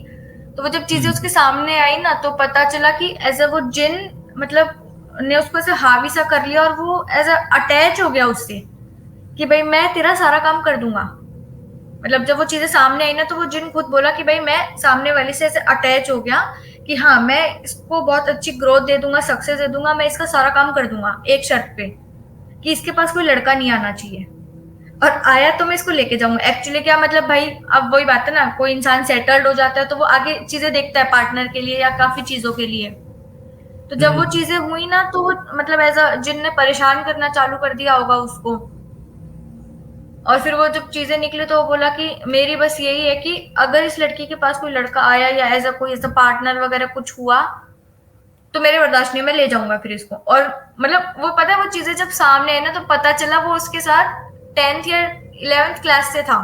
तो वो जब चीजें उसके सामने आई ना, तो पता चला कि एज अ वो जिन मतलब ने उसको ऐसे हावी सा कर लिया, और वो एज अ अटैच हो गया उससे, कि भाई मैं तेरा सारा काम कर दूंगा। मतलब जब वो चीजें सामने आई ना तो वो जिन खुद बोला कि भाई मैं सामने वाले से ऐसे अटैच हो गया कि हाँ मैं इसको बहुत अच्छी ग्रोथ दे दूंगा, सक्सेस दे दूंगा, मैं इसका सारा काम कर दूंगा एक शर्त पे कि इसके पास कोई लड़का नहीं आना चाहिए, और आया तो मैं इसको लेके जाऊंगा। एक्चुअली क्या मतलब भाई, अब वही बात है ना, कोई इंसान सेटल्ड हो जाता है तो वो आगे चीजें देखता है पार्टनर के लिए या काफी चीजों के लिए। तो जब वो चीजें हुई ना तो वो मतलब ऐसा जिन ने परेशान करना चालू कर दिया होगा उसको, और फिर वो जब चीजें निकली तो वो बोला कि मेरी बस यही है कि अगर इस लड़की के पास कोई लड़का आया या ऐसा कोई ऐसा पार्टनर वगैरह कुछ हुआ तो मेरे बर्दाश्त नहीं, मैं ले जाऊंगा फिर इसको। और मतलब वो पता है वो चीजें जब सामने आई ना तो पता चला वो उसके साथ 10th या 11th क्लास से था।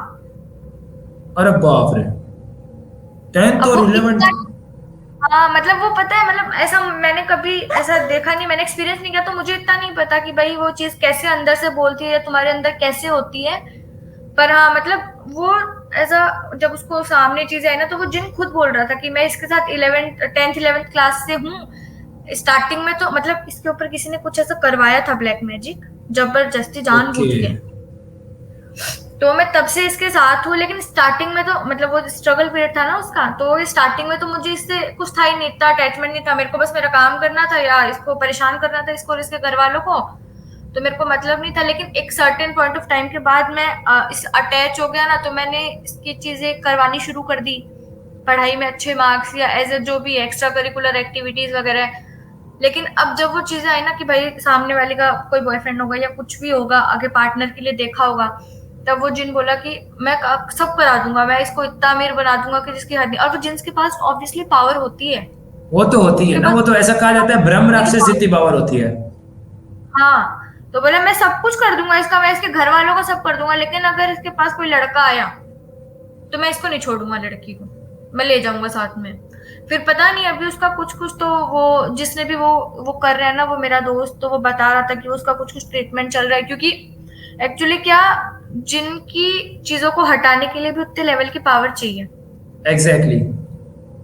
अरे बाप रे, 10th अब और वो 11th। इतना, हाँ मतलब वो पता है, मतलब ऐसा मैंने कभी ऐसा देखा नहीं, मैंने एक्सपीरियंस नहीं किया, तो मुझे इतना नहीं पता कि भाई वो चीज कैसे अंदर से बोलती है या तुम्हारे अंदर कैसे होती है। पर हाँ मतलब वो ऐसा जब उसको सामने चीजें आई ना तो वो जिन खुद बोल रहा था कि मैं इसके साथ 10th 11th क्लास से हूँ। स्टार्टिंग में तो मतलब इसके ऊपर किसी ने कुछ ऐसा करवाया था ब्लैक मैजिक, जबरदस्ती जानबूझ ओके। के। तो मैं तब से इसके साथ हूँ, लेकिन स्टार्टिंग में तो मतलब वो स्ट्रगल पीरियड था ना उसका, तो स्टार्टिंग में तो मुझे इससे कुछ था ही नहीं, इतना अटैचमेंट नहीं था, मेरे को बस मेरा काम करना था या इसको परेशान करना था, इसको और इसके घर वालों को, तो मेरे को मतलब नहीं था। लेकिन एक सर्टेन पॉइंट ऑफ टाइम के बाद मैं इस अटैच हो गया ना, तो मैंने इसकी चीजें करवानी शुरू कर दी, पढ़ाई में अच्छे मार्क्स या एज ए जो भी एक्स्ट्रा करिकुलर एक्टिविटीज वगैरह। लेकिन अब जब वो चीजें आई ना कि भाई सामने वाले का कोई बॉयफ्रेंड होगा या कुछ भी होगा, आगे पार्टनर के लिए देखा होगा, तब वो जिन बोला कि मैं सब करा दूंगा, मैं इसको इतना अमीर बना दूंगा कि जिसकी हद नहीं। और वो जिन्स के पास ऑब्वियसली पावर होती है, वो तो होती है उसके ना, पास वो तो ऐसा कहा जाता है ब्रह्म राक्षस जितनी पावर होती है। हाँ, तो बोला मैं सब कुछ कर दूंगा इसका, मैं इसके घर वालों का सब कर दूंगा, लेकिन अगर इसके पास कोई लड़का आया तो मैं इसको नहीं छोड़ूंगा, लड़की को मैं ले जाऊंगा साथ में। फिर पता नहीं अभी उसका कुछ कुछ तो वो जिसने भी वो कर रहा है ना, वो मेरा दोस्त, तो वो बता रहा था कि उसका कुछ कुछ ट्रीटमेंट चल रहा है, क्योंकि एक्चुअली क्या जिनकी चीजों को हटाने के लिए भी उतने लेवल की पावर चाहिए। एग्जैक्टली,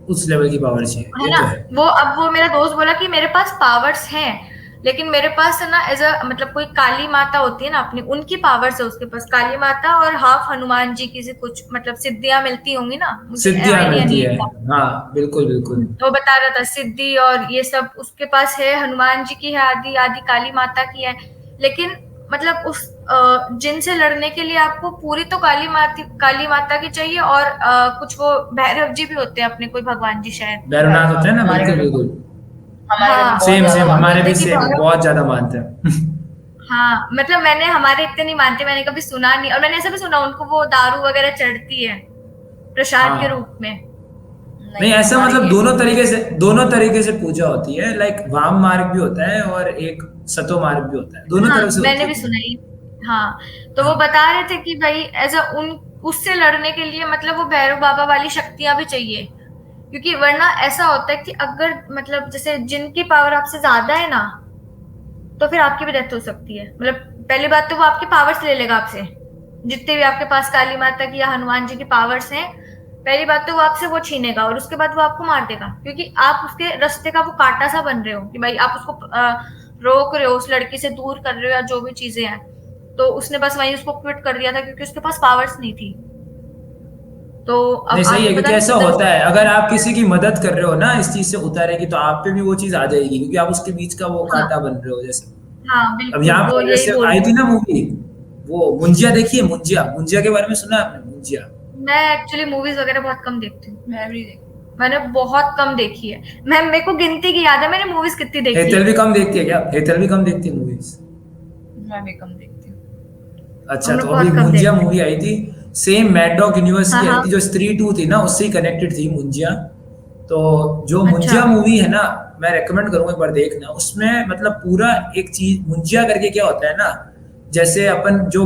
उस लेवल की पावर चाहिए, है ये ना, तो है। वो अब वो मेरा दोस्त बोला कि मेरे पास पावर्स हैं, लेकिन मेरे पास है ना एज अ मतलब कोई काली माता होती है ना अपनी, उनकी पावर्स है उसके पास, काली माता और हाफ हनुमान जी की से कुछ मतलब सिद्धियां मिलती होंगी ना, मुझे सिद्धियां आइडिया मिलती नहीं है, है। हाँ बिल्कुल बिल्कुल। तो वो बता रहा था सिद्धि और ये सब उसके पास है, हनुमान जी की है, आदि आदि काली माता की है। लेकिन मतलब उस जिन से लड़ने के लिए आपको पूरी तो काली माता की चाहिए, और कुछ वो भैरव जी भी होते हैं अपने, कोई भगवान जी शायद। भैरवनाथ होते हैं ना, हमारे बिल्कुल घर में बिल्कुल। हमारे घर में हाँ, बहुत सेम ज्यादा सेम, मानते हमारे हैं। भी बोलते कि सेम, भैरव, बहुत ज्यादा मानते हैं। हाँ मतलब मैंने हमारे इतने नहीं मानते, मैंने कभी सुना नहीं, और मैंने ऐसा भी सुना उनको वो दारू वगैरह चढ़ती है प्रसाद के हाँ रूप में। नहीं, ऐसा हमारे मतलब ये दोनों तरीके से पूजा होती है, लाइक वाम मार्ग भी होता है और एक सतो मार्ग भी होता है, दोनों हाँ तरफ से मैंने होती भी है। सुना ही। हाँ, तो वो हाँ बता रहे थे कि भाई ऐसा उन उससे लड़ने के लिए मतलब वो भैरव बाबा वाली शक्तियां भी चाहिए, क्योंकि वरना ऐसा होता है कि अगर मतलब जैसे जिनकी पावर आपसे ज्यादा है ना, तो फिर आपकी भी डेथ हो सकती है। मतलब पहली बात तो वो आपकी पावर्स ले लेगा आपसे, जितने भी आपके पास काली माता की या हनुमान जी की पावर्स हैं, पहली बात तो वो आपसे वो छीनेगा, और उसके बाद वो आपको मार देगा, क्योंकि आप उसके रास्ते का वो कांटा सा बन रहे हो कि भाई आप उसको रोक रहे हो, उस लड़की से दूर कर रहे हो या जो भी चीजें हैं। तो उसने बस वहीं उसको क्विट कर दिया था क्योंकि उसके पास पावर्स नहीं थी। तो नहीं अब सही आगे है, पता क्योंकि नहीं ऐसा किधर होता से। है, अगर आप किसी की मदद कर रहे हो ना इस चीज से उतारेगी, तो आप पे भी वो चीज आ जाएगी, क्योंकि आप उसके बीच का वो हाँ कांटा बन रहे हो जैसे। हाँ अब बिल्कुल, यहाँ वो पर यही जैसे बोल आई रहे थी थे। ना मूवी, वो मुंजिया, देखिए मुंजिया, मुंजिया के बारे में सुना है आपने? मुंजिया। मैं एक्चुअली मूवीज वगैरह बहुत कम देखती हूँ, मैं भी देखी। मैंने बहुत कम देखी है। मैं मेरे को गिनती की याद है मैंने मूवीज कितनी देखी हेतल है। भी कम देखती है क्या? हेतल भी कम देखती है मूवीज? मैं भी कम देखती हूँ। अच्छा, हमने तो अभी बहुत कम मुंजिया देखी है। मूवी आई थी, सेम मैड डॉग यूनिवर्स हाँ की आई हाँ। थी, जो स्त्री 2 थी ना उससे कनेक्टेड थी मुंजिया। तो जो अच्छा। मुंजिया मूवी है ना, मैं रेकमेंड करूंगा एक बार देखना। उसमें मतलब पूरा एक चीज मुंजिया करके क्या होता है ना, जैसे अपन जो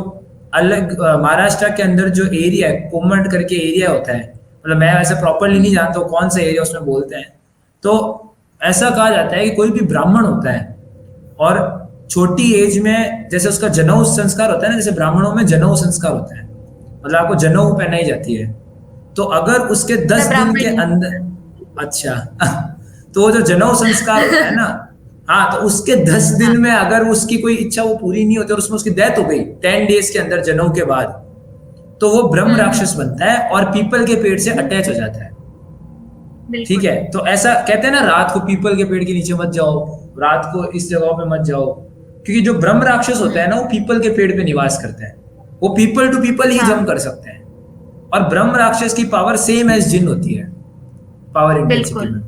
अलग महाराष्ट्र के अंदर जो एरिया है, कोमंड करके एरिया होता है, मतलब मैं वैसे प्रॉपरली नहीं जानता हूँ कौन सा एरिया उसमें बोलते हैं। तो ऐसा कहा जाता है कि कोई भी ब्राह्मण होता है और छोटी एज में जैसे उसका जनेऊ संस्कार होता है ना, जैसे ब्राह्मणों में जनेऊ संस्कार होता है, मतलब आपको जनेऊ पहनाई जाती है, तो अगर उसके मैं 10 दिन के ब्राह्मण हूँ। अंदर, अच्छा तो वो जो जनेऊ संस्कार होता है ना, हाँ, तो उसके 10 दिन में अगर उसकी कोई इच्छा वो पूरी नहीं होती और उसमें उसकी डेथ हो गई 10 डेज के अंदर जनेऊ के बाद, तो वो ब्रह्म राक्षस बनता है और पीपल के पेड़ से अटैच हो जाता है। ठीक है, तो ऐसा कहते हैं ना, रात को पीपल के पेड़ के नीचे मत जाओ, रात को इस जगह पे मत जाओ, क्योंकि जो ब्रह्म राक्षस होता है ना वो पीपल के पेड़ पे निवास करता है, वो पीपल टू पीपल ही जंप कर सकते हैं। और ब्रह्म राक्षस की पावर सेम एज जिन होती है पावर इंटेंसिटी में।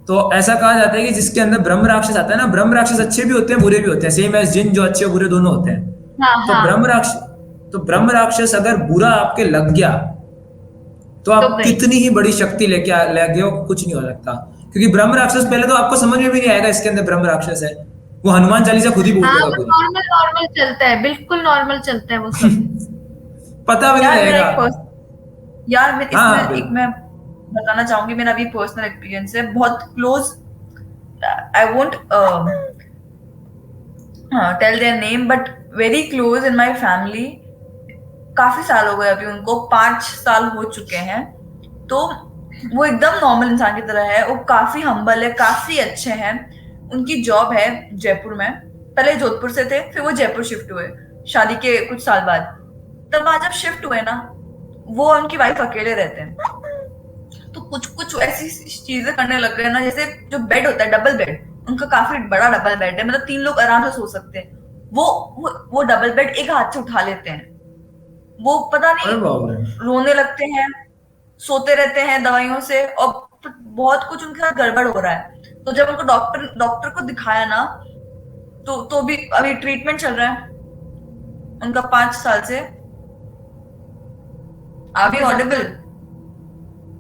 तो ऐसा कहा जाता है कि जिसके अंदर ब्रह्म राक्षस आता है ना, ब्रह्म राक्षस अच्छे भी होते हैं बुरे भी होते हैं, सेम एज जिन जो अच्छे और बुरे दोनों होते हैं। तो ब्रह्म राक्षस अगर बुरा आपके लग गया तो आप कितनी ही बड़ी शक्ति लेके लगे हो, कुछ नहीं हो सकता, क्योंकि ब्रह्म राक्षस पहले तो आपको समझ में भी नहीं आएगा इसके अंदर ब्रह्म राक्षस है, वो हनुमान चालीसा खुद ही बोल देगा। नॉर्मल चलता है, बिल्कुल नॉर्मल चलता है वो सब। पता भी नहीं रहेगा यार। मैं बताना चाहूंगी, मेरा अभी पर्सनल एक्सपीरियंस है, बहुत close, I won't tell their name, but very close in my family. काफी साल हो गए, अभी उनको 5 साल हो चुके हैं। तो वो एकदम नॉर्मल इंसान की तरह है, वो काफी हम्बल है, काफी अच्छे हैं। उनकी जॉब है जयपुर में, पहले जोधपुर से थे, फिर वो जयपुर शिफ्ट हुए शादी के कुछ साल बाद। तब वहां जब शिफ्ट हुए ना, वो उनकी वाइफ अकेले रहते हैं, तो कुछ कुछ ऐसी चीजें करने लग गए ना, जैसे जो बेड होता है डबल बेड, उनका काफी बड़ा डबल बेड है, मतलब 3 लोग आराम से सो सकते हैं। वो डबल बेड एक हाथ से उठा लेते हैं, वो पता नहीं रोने लगते हैं, सोते रहते हैं दवाइयों से, और बहुत कुछ उनके साथ गड़बड़ हो रहा है। तो जब उनको डॉक्टर को दिखाया ना, तो भी अभी ट्रीटमेंट चल रहा है उनका 5 साल से। Are we audible?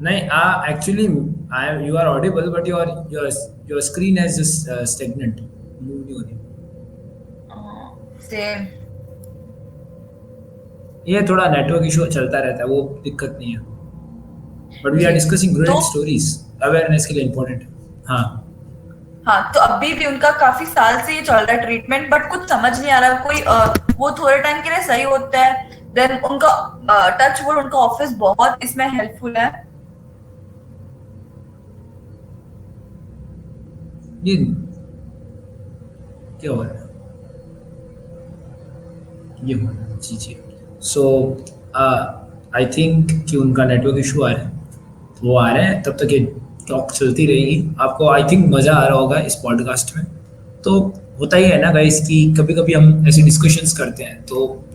नहीं, actually you are audible, but your screen has just stagnant, move नहीं हो रही। सेम, ये थोड़ा नेटवर्क इशू चलता रहता है, वो दिक्कत नहीं है, but we are discussing great stories, awareness के लिए इम्पोर्टेंट है। हाँ, तो अभी भी उनका काफी साल से ये चल रहा है ट्रीटमेंट, बट कुछ समझ नहीं आ रहा कोई। वो थोड़े टाइम के लिए सही होता है, देन उनका टच वुड, उनका ऑफिस बहुत इसमें हेल्पफुल है। ये क्या हो रहा है? ये हो रहा है जी। सो आई थिंक कि उनका नेटवर्क इशू आ रहा है, तो वो आ रहे हैं, तब तक ये टॉक चलती रहेगी। आपको आई थिंक मज़ा आ रहा होगा इस पॉडकास्ट में। तो होता ही है ना गाइस कि कभी कभी हम ऐसी डिस्कशंस करते हैं, तो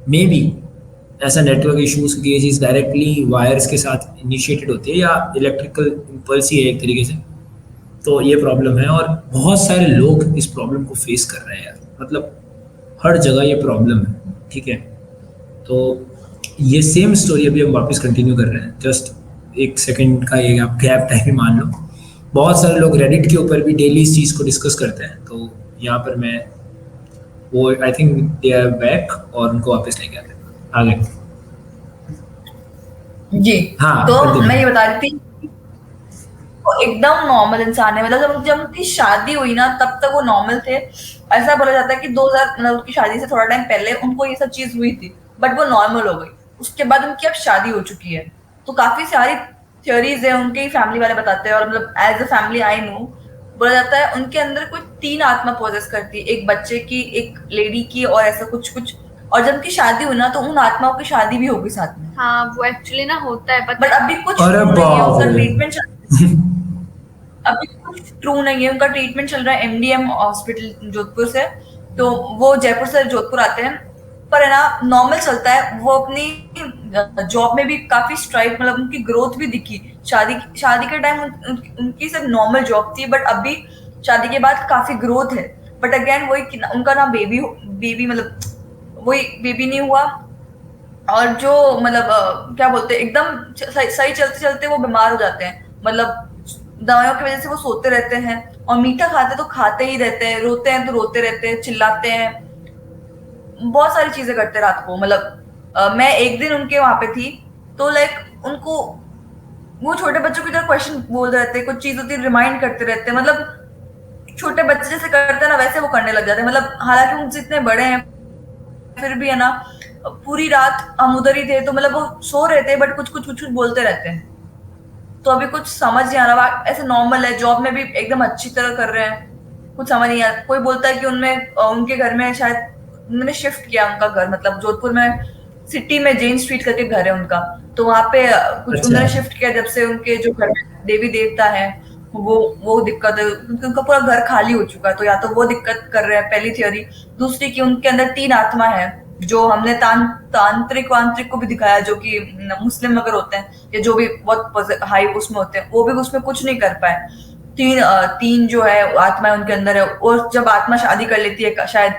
मे बी ऐसा नेटवर्क इशूज़ की ये चीज़ डायरेक्टली वायर्स के साथ इनिशिएटेड होती है या इलेक्ट्रिकल इम्पल्स ही है एक तरीके से। तो ये प्रॉब्लम है और बहुत सारे लोग इस प्रॉब्लम को फेस कर रहे हैं यार, मतलब हर जगह ये प्रॉब्लम है। ठीक है, तो ये सेम स्टोरी अभी हम वापस कंटिन्यू कर रहे हैं, जस्ट 1 सेकंड का ये गैप टाइम ही मान लो। बहुत सारे लोग रेडिट के ऊपर भी डेली इस चीज़ को डिस्कस करते हैं, तो यहाँ पर मैं वो I think they are back और उनको वापस लेके आते हैं आगे जी। हाँ, तो मैं ये बता रही थी, वो एकदम नॉर्मल इंसान है, मतलब जब उनकी शादी हुई ना तब तक वो नॉर्मल थे। ऐसा बोला जाता है कि 2000 मतलब उनकी शादी से थोड़ा टाइम पहले उनको ये सब चीज हुई थी, बट वो नॉर्मल हो गई। उसके बाद उनकी अब शादी हो चुकी है, तो काफी सारी थ्योरीज है, उनके फैमिली वाले बताते हैं, और मतलब as a family I know, बोला जाता है उनके अंदर कोई 3 आत्मा पोजेस करती है, एक बच्चे की, एक लेडी की, और ऐसा कुछ कुछ। और जब उनकी शादी हुई ना, तो उन आत्माओं की शादी भी होगी साथ में। हाँ, वो एक्चुअली ना होता है, बट अभी कुछ उनका ट्रीटमेंट अभी कुछ ट्रू नहीं है। उनका ट्रीटमेंट चल रहा है एमडीएम हॉस्पिटल जोधपुर से, तो वो जयपुर से जोधपुर आते हैं, पर है ना नॉर्मल चलता है। वो अपनी जॉब में भी काफी स्ट्राइक, मतलब उनकी ग्रोथ भी दिखी। शादी के टाइम उनकी सिर्फ नॉर्मल जॉब थी, बट अभी शादी के बाद काफी ग्रोथ है। बट अगेन वही, उनका ना बेबी मतलब वही बेबी नहीं हुआ, और जो मतलब क्या बोलते हैं, एकदम सही चलते चलते वो बीमार हो जाते हैं, मतलब दवाइयों की वजह से वो सोते रहते हैं, और मीठा खाते तो खाते ही रहते हैं, रोते हैं तो रोते रहते हैं, चिल्लाते हैं, बहुत सारी चीजें करते हैं रात को। मतलब मैं एक दिन उनके वहां पे थी, तो लाइक उनको वो छोटे बच्चों की तरह क्वेश्चन बोल रहते हैं, कुछ चीज होती है रिमाइंड करते रहते हैं, मतलब छोटे बच्चे जैसे करते हैं ना वैसे वो करने लग जाते हैं। मतलब हालांकि उनसे इतने बड़े हैं, फिर भी है ना पूरी रात हम उधर ही थे, तो मतलब वो सो रहे थे, बट कुछ कुछ बोलते रहते हैं। तो अभी कुछ समझ नहीं आ रहा, ऐसे नॉर्मल है, जॉब में भी एकदम अच्छी तरह कर रहे हैं, कुछ समझ नहीं आया। कोई बोलता है कि उनमें उनके घर में शायद उन्होंने शिफ्ट किया उनका घर, मतलब जोधपुर में सिटी में जेन स्ट्रीट करके घर है उनका, तो वहां पे कुछ अच्छा। उन्होंने शिफ्ट किया जब से उनके जो घर में देवी देवता है वो दिक्कत है, क्योंकि उनका पूरा घर खाली हो चुका है। तो या तो वो दिक्कत कर रहे हैं, पहली थ्योरी। दूसरी कि उनके अंदर 3 आत्मा है, जो हमने तांत्रिक वांत्रिक को भी दिखाया, जो कि मुस्लिम अगर होते हैं या जो भी बहुत हाई उसमें होते हैं, वो भी उसमें कुछ नहीं कर पाए। तीन जो है आत्मा उनके अंदर है, और जब आत्मा शादी कर लेती है शायद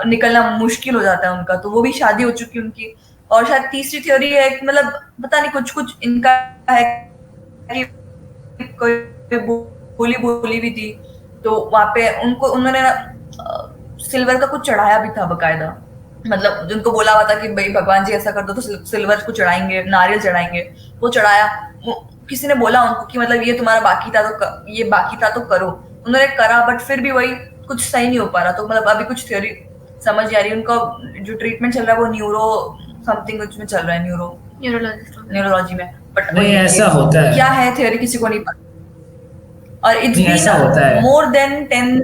निकलना मुश्किल हो जाता है उनका, तो वो भी शादी हो चुकी उनकी। और शायद तीसरी थ्योरी है कि मतलब पता नहीं कुछ कुछ इनका है कि कोई बोली बोली भी थी, तो वहां पे उन्होंने सिल्वर का कुछ चढ़ाया भी था बकायदा, मतलब जिनको बोला हुआ था कि भाई भगवान जी ऐसा कर दो तो सिल्वर को चढ़ाएंगे, नारियल चढ़ाएंगे, वो चढ़ाया। किसी ने बोला उनको कि मतलब ये तुम्हारा बाकी था तो ये बाकी था तो करो, उन्होंने करा, बट फिर भी वही कुछ सही नहीं हो पा रहा। तो मतलब अभी कुछ थ्योरी समझ नहीं आ रही। उनका जो ट्रीटमेंट चल रहा है वो न्यूरो समथिंग कुछ में चल रहा है, न्यूरोलॉजी में, बट नहीं ऐसा होता है, क्या है थ्योरी किसी को नहीं पता। और इट्स ऐसा होता बीन है। मोर देन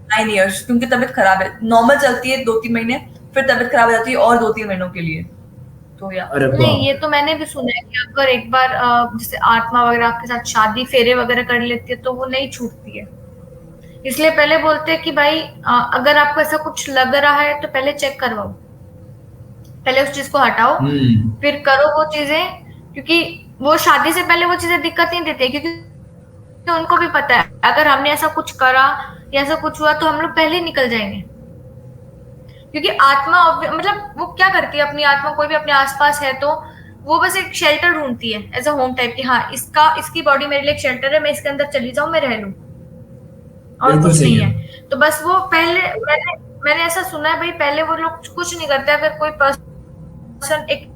9 years, क्योंकि तबीयत खराब है, नॉर्मल चलती है 2-3 महीने, फिर तबीयत खराब हो जाती है और 2-3 महीनों के लिए। तो या अरे नहीं, ये तो मैंने भी सुना है कि अगर एक बार जैसे आत्मा वगैरह आपके साथ शादी फेरे वगैरह कर लेती है तो वो नहीं छूटती है। इसलिए पहले बोलते हैं कि भाई अगर आपको ऐसा कुछ लग रहा है तो पहले चेक करवाओ, पहले उस चीज को हटाओ, फिर करो वो चीजें, क्योंकि वो शादी से पहले वो चीजें दिक्कत नहीं देती, क्योंकि तो उनको भी पता है अगर हमने ऐसा कुछ करा या ऐसा कुछ हुआ तो हम लोग पहले ही निकल जाएंगे। क्योंकि आत्मा मतलब वो क्या करती है, अपनी आत्मा कोई भी अपने आसपास है तो वो बस एक शेल्टर ढूंढती है, एज अ होम टाइप की। हाँ, इसकी बॉडी मेरे लिए एक शेल्टर है, मैं इसके अंदर चली जाऊं, मैं रह लूं, और कुछ नहीं है। तो बस वो पहले मैंने ऐसा सुना है भाई, पहले वो लोग कुछ नहीं करते। अगर कोई पर्सन एक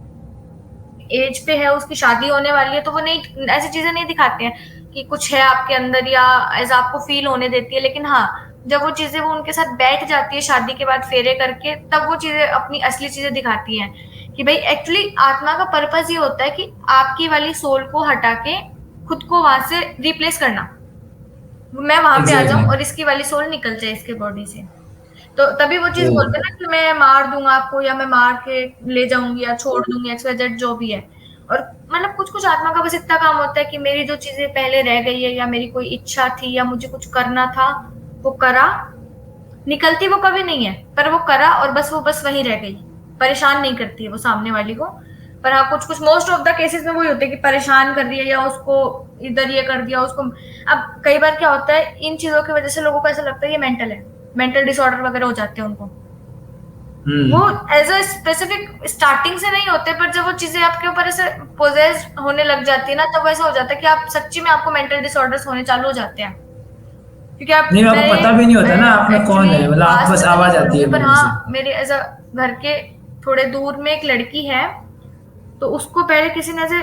एज पे है, उसकी शादी होने वाली है, तो वो नहीं ऐसी चीजें नहीं दिखाते हैं कि कुछ है आपके अंदर या ऐसा आपको फील होने देती है। लेकिन हाँ, जब वो चीजें वो उनके साथ बैठ जाती है शादी के बाद फेरे करके, तब वो चीजें अपनी असली चीजें दिखाती हैं कि भाई एक्चुअली आत्मा का पर्पस ये होता है कि आपकी वाली सोल को हटा के खुद को वहां से रिप्लेस करना, मैं वहां पे आ जाऊं और इसकी वाली सोल निकल जाए इसके बॉडी से। तो तभी वो चीज बोलते हैं ना कि मैं मार दूंगा आपको, या मैं मार के ले जाऊंगी या छोड़ दूंगी, XYZ जो भी है। और मतलब कुछ कुछ आत्मा का बस इतना काम होता है कि मेरी जो चीजें पहले रह गई है, या मेरी कोई इच्छा थी, या मुझे कुछ करना था, वो करा। निकलती वो कभी नहीं है, पर वो करा और बस वो बस वहीं रह गई, परेशान नहीं करती है वो सामने वाली को। पर हाँ, कुछ कुछ मोस्ट ऑफ द केसेस में वही होते हैं कि परेशान कर दिया, या उसको इधर ये कर दिया उसको। अब कई बार क्या होता है, इन चीजों की वजह से लोगों को ऐसा लगता है ये मेंटल है, मेंटल डिसऑर्डर वगैरह हो जाते हैं उनको। वो एज अ स्पेसिफिक स्टार्टिंग से नहीं होते, पर जब वो चीजें आपके ऊपर ऐसे पोजेस्ड होने लग जाती है ना, तब ऐसा हो जाता है कि आप सच्ची में आपको मेंटल डिसऑर्डर्स होने चालू हो जाते हैं। क्योंकि नहीं, आपको पता भी नहीं होता ना आप में कौन है, मतलब आप बस आवाज आती है। पर हाँ, मेरे एज अ घर के थोड़े दूर में एक लड़की है, तो उसको पहले किसी ने ऐसे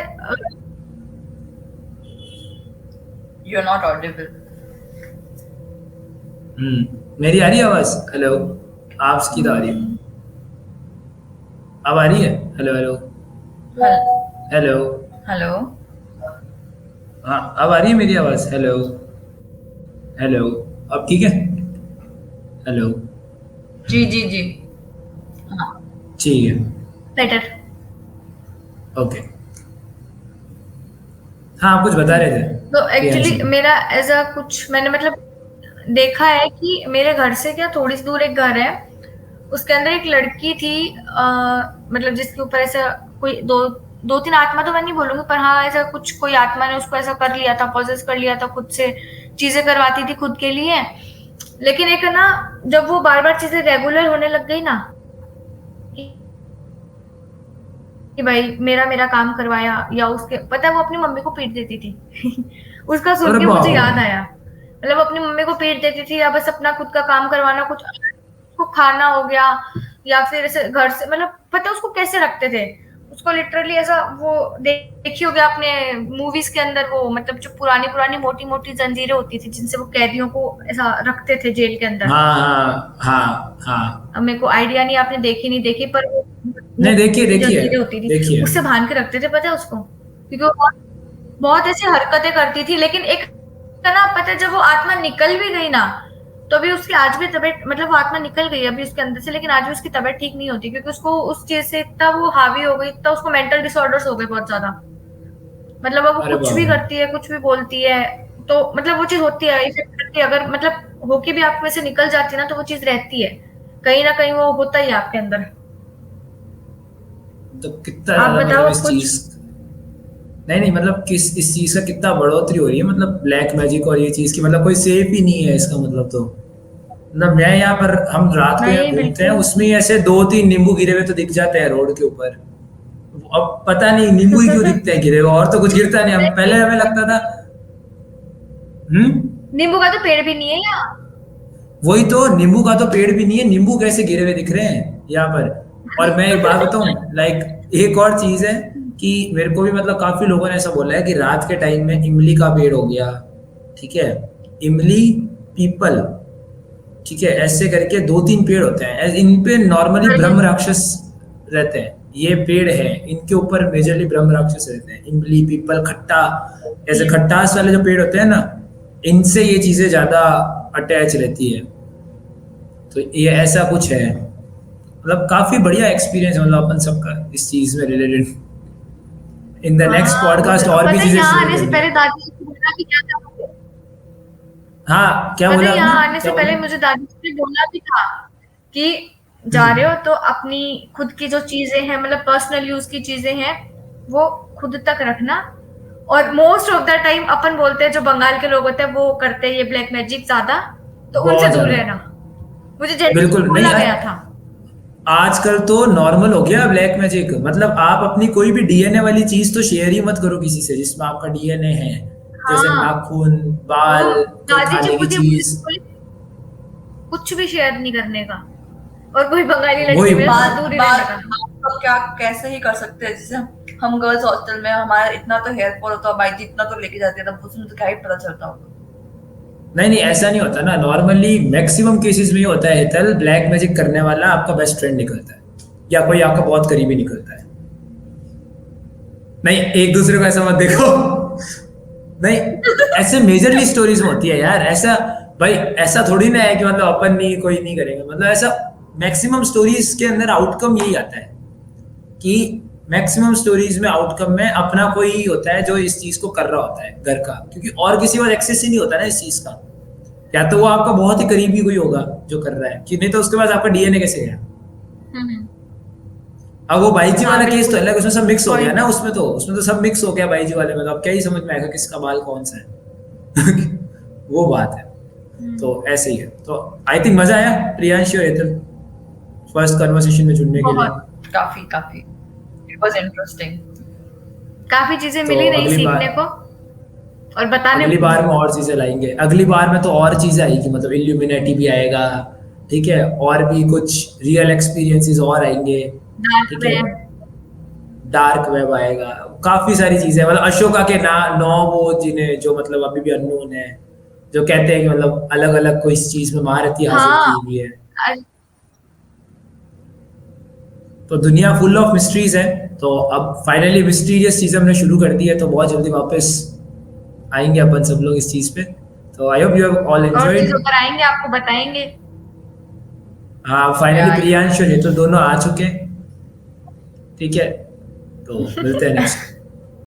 यू आर नॉट ऑडिबल। मेरी आ रही है आवाज? हेलो, आपकी तो आ रही है। अब आ रही है? हेलो हेलो हेलो हेलो, हाँ, अब आ रही है मेरी आवाज? हेलो हेलो, अब ठीक है? हेलो, जी जी जी, हाँ ठीक है, बेटर। ओके। हाँ, आप कुछ बता रहे थे। तो एक्चुअली मेरा एज अ कुछ मैंने मतलब देखा है कि मेरे घर से क्या थोड़ी सी दूर एक घर है, उसके अंदर एक लड़की थी, मतलब जिसके ऊपर ऐसा कोई दो तीन आत्मा तो मैं नहीं बोलूंगी, पर हाँ ऐसा कुछ कोई आत्मा ने उसको ऐसा कर लिया था, पॉजेस कर लिया था, खुद से चीजें करवाती थी खुद के लिए। लेकिन एक ना, जब वो बार बार चीजें रेगुलर होने लग गई ना, कि भाई मेरा काम करवाया, या उसके पता है वो अपनी मम्मी को पीट देती थी उसका सुन के मुझे याद आया, मतलब अपनी मम्मी को पीट देती थी, या बस अपना खुद का काम करवाना, कुछ को खाना हो गया, या फिर ऐसे घर से, मतलब पता है उसको कैसे रखते थे उसको, लिटरली ऐसा। वो देखी होगी आपने मूवीज के अंदर, वो मतलब जो पुरानी पुरानी मोटी मोटी जंजीरें होती थी जिनसे वो कैदियों को ऐसा रखते थे जेल के अंदर। हाँ हाँ हाँ, अब मेरे को आइडिया नहीं, आपने देखी नहीं देखी, पर नहीं देखिए जंजीरें होती थी, उससे बांध के रखते थे, पता है उसको, क्योंकि वो बहुत ऐसी हरकतें करती थी। लेकिन एक ना, पता है जब वो आत्मा निकल भी गई ना, तो अभी उसकी आज भी तबीयत, मतलब वो आत्मा निकल गई अभी उसके अंदर से, लेकिन आज भी उसकी तबीयत ठीक नहीं होती, क्योंकि उसको उस चीज से इतना वो हावी हो गई, इतना उसको मेंटल डिसऑर्डर्स हो गए बहुत ज्यादा। मतलब अब वो अरे कुछ बाप भी रे। करती है, कुछ भी बोलती है, तो मतलब वो चीज होती है, इफेक्ट करती है। अगर मतलब होके भी आप में से निकल जाती है ना, तो वो चीज रहती है, कहीं ना कहीं वो होता ही है आपके अंदर। तो कितना आप ज्यादा मतलब बताओ इस कुछ। चीज, नहीं नहीं मतलब किस इस चीज का कितना बढ़ोतरी हो रही है, मतलब ब्लैक मैजिक और ये चीज की, मतलब कोई सेफ ही नहीं है इसका मतलब। तो मतलब मैं यहाँ पर, हम रात को यहाँ नहीं, घूमते हैं, बिल्कुल। उसमें ही ऐसे 2-3 नींबू गिरे हुए तो दिख जाते हैं रोड के ऊपर। अब पता नहीं नींबू ही क्यों दिखते हैं गिरे हुए, और तो कुछ गिरता नहीं। हम पहले हमें लगता था। हम्म। नींबू का तो पेड़ भी नहीं है यहाँ। वही तो, नींबू का तो पेड़ भी नहीं है, नींबू कैसे गिरे हुए दिख रहे हैं यहाँ पर। और मैं एक बात बताऊं, लाइक एक और चीज है कि मेरे को भी मतलब काफी लोगों ने ऐसा बोला है कि रात के टाइम में इमली का पेड़ हो गया, ठीक है, इमली, पीपल, ठीक है, ऐसे करके 2-3 पेड़ होते हैं, इन पे नॉर्मली ब्रह्म राक्षस रहते हैं। ये पेड़ है, इनके ऊपर मेजरली ब्रह्म राक्षस रहते हैं, इमली, पीपल, खट्टा, ऐसे खट्टास वाले जो पेड़ होते हैं ना, इनसे ये चीजें ज्यादा अटैच रहती है। तो ये ऐसा कुछ है, मतलब काफी बढ़िया एक्सपीरियंस है मतलब अपन सबका इस चीज में रिलेटेड। इन द नेक्स्ट हाँ, वो पॉडकास्ट तो और भी पता है, चीजें यहाँ शेयर आने से करेंगे। पहले दादी जी को बोला भी क्या था मुझे। हाँ, क्या पता बोला है, आपने, यहाँ आने से क्या बोला? पहले मुझे दादी जी ने बोला भी था कि जा रहे हम्म। हो तो अपनी खुद की जो चीजें हैं, मतलब पर्सनल यूज की चीजें हैं, वो खुद तक रखना। और मोस्ट ऑफ द टाइम अपन बोलते हैं, जो बंगाल के लोग होते हैं वो करते हैं ये ब्लैक मैजिक ज्यादा, तो उनसे बहुत दूर ज्यादा। रहना। मुझे जेन्युइनली बिल्कुल नहीं। बोला गया था। आजकल तो नॉर्मल हो गया ब्लैक मैजिक, मतलब आप अपनी कोई भी डीएनए वाली चीज तो शेयर ही मत करो किसी से जिसमें आपका डीएनए है। जैसे हाँ, नाखून, वो बाल, कोई दादी जी खाने की मुझे चीज। बोली कुछ भी शेयर नहीं करने का, और कोई बंगाली वही। लड़की मेरे से बात दूर ही रहने बात का। तो क्या कैसे ही कर सकते हैं, जैसे हम गर्ल्स हॉस्टल में हमारा इतना तो हेयर फॉल होता है, बाई जी इतना तो लेके जाती है, तब उसमें तो क्या ही पता चलता होगा। नहीं नहीं, ऐसा नहीं होता ना, नॉर्मली मैक्सिमम केसेस में ये होता है हेतल, ब्लैक मैजिक करने वाला आपका बेस्ट फ्रेंड निकलता है या कोई आपका बहुत करीबी निकलता है। नहीं, एक दूसरे को ऐसा मत देखो। नहीं, ऐसे मेजरली स्टोरीज में होती है यार ऐसा। भाई ऐसा थोड़ी ना है कि मतलब अपन नहीं, कोई नहीं करेगा, मतलब ऐसा मैक्सिमम स्टोरीज के अंदर आउटकम यही आता है कि मैक्सिमम स्टोरीज में आउटकम में अपना कोई ही होता है जो इस चीज को कर रहा होता है घर का, क्योंकि और किसी और एक्सेस ही नहीं होता ना इस चीज का। या तो वो आपका बहुत ही करीबी कोई होगा जो कर रहा है, कि नहीं तो उसके बाद आपका डीएनए कैसे गया। हम्म। अब वो भाई जी हाँ, वाला केस तो बिल्कुल। अलग, उसमें सब मिक्स हो गया पॉइंट। ना, उसमें तो सब मिक्स हो गया भाई जी वाले में, तो अब क्या ही समझ में आएगा किसका बाल कौन सा है। वो बात है। तो ऐसे ही है। तो आई थिंक मजा आया प्रियांश और हेतल फर्स्ट कन्वर्सेशन में जुड़ने के लिए। बहुत, काफी काफी इट वाज इंटरेस्टिंग। काफी चीजें तो मिली रही अगली सीखने को, बार, और बताने अगली को बार भी। में और चीजें लाएंगे, अगली बार में तो और चीजें आएगी, मतलब इल्यूमिनेटी भी आएगा, ठीक है, और भी कुछ रियल एक्सपीरियंसेस और आएंगे, डार्क ठीक है, वेब। डार्क वेब आएगा, काफी सारी चीजें, मतलब अशोका के ना 9 वो जिन्हें जो मतलब अभी भी अननोन है, जो कहते हैं कि मतलब अलग अलग कोई इस चीज में महारथी हासिल हाँ। की हुई है। तो दुनिया फुल ऑफ मिस्ट्रीज है। तो अब फाइनली मिस्टीरियस चीज हमने शुरू कर दी है, तो बहुत जल्दी वापस आएंगे अपन सब लोग इस चीज पे। तो I hope you have all और एंजॉयड। चीजों पर आएंगे, आपको बताएंगे। हाँ, फाइनली प्रियांश और ये तो दोनों आ चुके हैं, ठीक है, तो मिलते हैं नेक्स्ट।